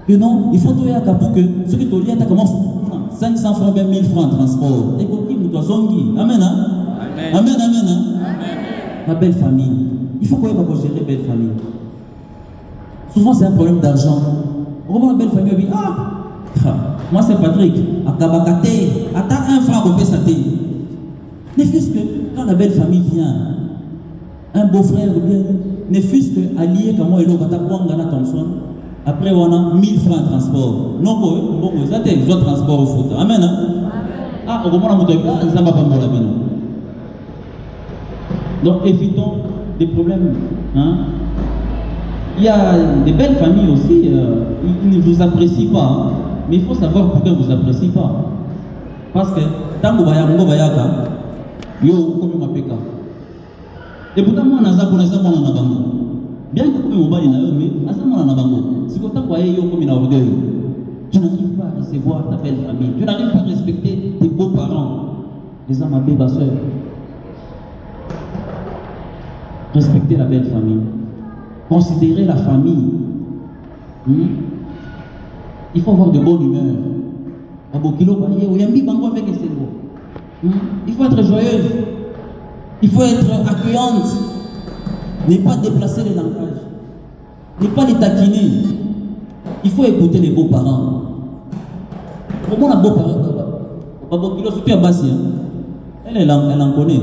Que non, il faut tout yaka pour que ceux qui t'ont dit à comment 500 francs, 20 000 francs de transport. Et qu'on dit, nous doit zongi. Amen. Amen. La belle famille. Il faut qu'on ait pas gérer belle famille. Souvent c'est un problème d'argent. On voit la belle famille, on dit moi c'est Patrick, à Kabakate, attends un franc qu'on peut s'attendre. Ne fût-ce que quand la belle famille vient, un beau-frère ou bien, ne fût-ce que allié comme moi et l'autre, Thompson, après on a 1000 francs de transport. Non, bon, ça c'est le transport au foot. Amen. Ah, au moment où on ça va pas mal. Donc évitons des problèmes. Hein? Il y a des belles familles aussi, ils ne vous apprécient pas. Hein? Mais il faut savoir pourquoi ils ne vous apprécient pas. Parce que, tant que vous avez et pourtant, moi, je bien que vous avez mais tu n'arrives pas à recevoir ta belle famille. Tu n'arrives pas à respecter tes beaux-parents. Les hommes, ma belle soeur. Respecter la belle famille. Considérer la famille. Il faut avoir de bonne humeur. Il faut être joyeuse. Il faut être accueillante. Ne pas déplacer les langages. Ne pas les taquiner. Il faut écouter les beaux-parents. Comment la beau-parent surtout à Bassi. Elle en connaît.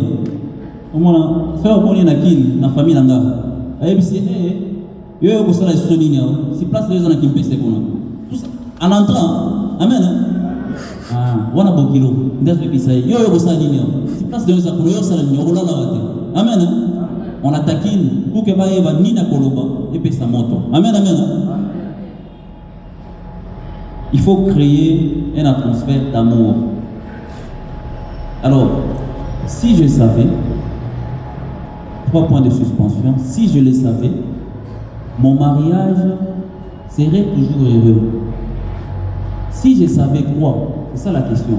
Comment faire connaître la famille langa. Elle dit si place les gens qui me pèsent en entrant, amen. On a bon kilo. Si place les gens qui me amen. On la taquine pour que va ni na koloba et puis sa moto. Amen. Il faut créer une atmosphère d'amour. Alors, si je savais, 3 points de suspension, si je le savais, mon mariage serait toujours heureux. Si je savais quoi? C'est ça la question.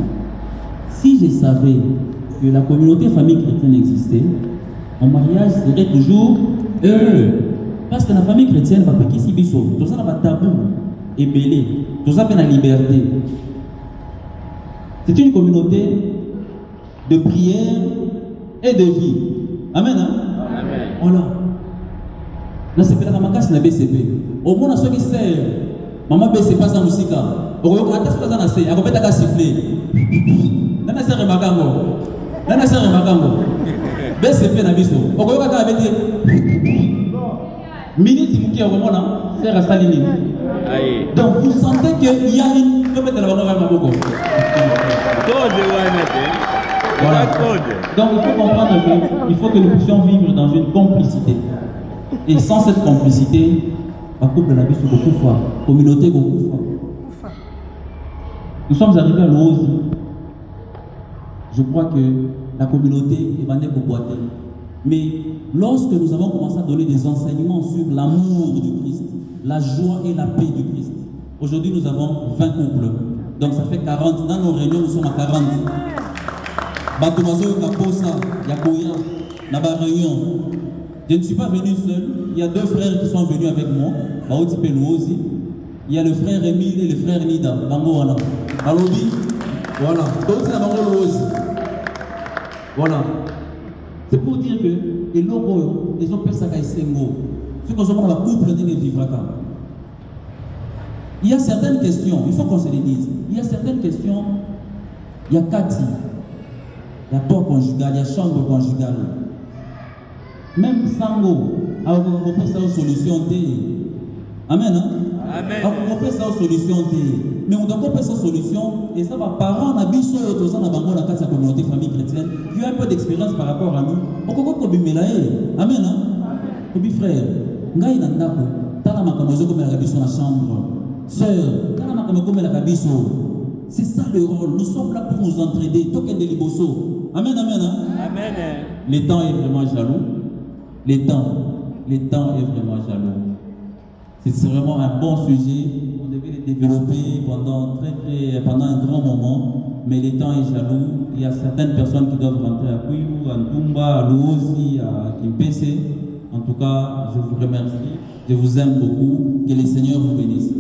Si je savais que la communauté famille chrétienne existait, mon mariage serait toujours heureux. Parce que la famille chrétienne va pas qu'ici biso. Tout ça va tabou et belé. Tout ça la liberté. C'est une communauté de prière et de vie. Amen. Hein? Amen. Voilà. Là c'est pas la macasse na BCP. Au moins ceux qui servent. Maman BCP pas sans musique. Au moins quand est-ce que ça na c'est, on peut ta siffler. Nana sert makambo. Nana sert makambo. BCP na biso. Au moins quand avec minute muki au moment là, sert à Salini. Donc vous sentez qu'il y a une peut-être la bonne maboko. Voilà. Donc il faut comprendre qu'il faut que nous puissions vivre dans une complicité. Et sans cette complicité, la couple la vie sur beaucoup de fois, communauté beaucoup de fois. Nous sommes arrivés à l'ose. Je crois que la communauté est bandée pour boiter. Mais lorsque nous avons commencé à donner des enseignements sur l'amour du Christ, la joie et la paix du Christ, aujourd'hui nous avons 20 couples. Donc ça fait 40. Dans nos réunions, nous sommes à 40. Batomazo Kaposa, Yakoya, Naba Réunion. Je ne suis pas venu seul. Il y a 2 frères qui sont venus avec moi. Baoti Pelouosi. Il y a le frère Émile et le frère Nida. Bangoana. Alobi. Voilà. Donc c'est la Bangolouosi. Voilà. C'est pour dire que les logos, les hommes peuvent s'accueillir Sengo. Ce qu'on appelle la couple de vivre. Il y a certaines questions, il faut qu'on se les dise. Il y a certaines questions. Il y a Cathy. Il y a toit conjugal, il y a chambre conjugale. Même Sango, on peut faire une solution. Amen. Hein? Amen. On peut faire une solution. Mais on doit faire une solution. Et ça va parents, on a bien sûr, tous en avant la case de la communauté famille chrétienne, qui a un peu d'expérience par rapport à nous. On peut pas bien mélanger. Amen. Kobi frère, ngai na ndako, tala makamozo comme la gabiso na chambre. Sœur, tala makamozo comme la gabiso. C'est ça le rôle. Nous sommes là pour nous entraider. Token de liboso. Amen. Amen. Amen. Le temps est vraiment jaloux. Le temps est vraiment jaloux. C'est vraiment un bon sujet. On devait le développer pendant un grand moment, mais le temps est jaloux. Il y a certaines personnes qui doivent rentrer à Kwilu, à Ntumba, à Luosi, à Kimpese. En tout cas, je vous remercie. Je vous aime beaucoup. Que le Seigneur vous bénisse.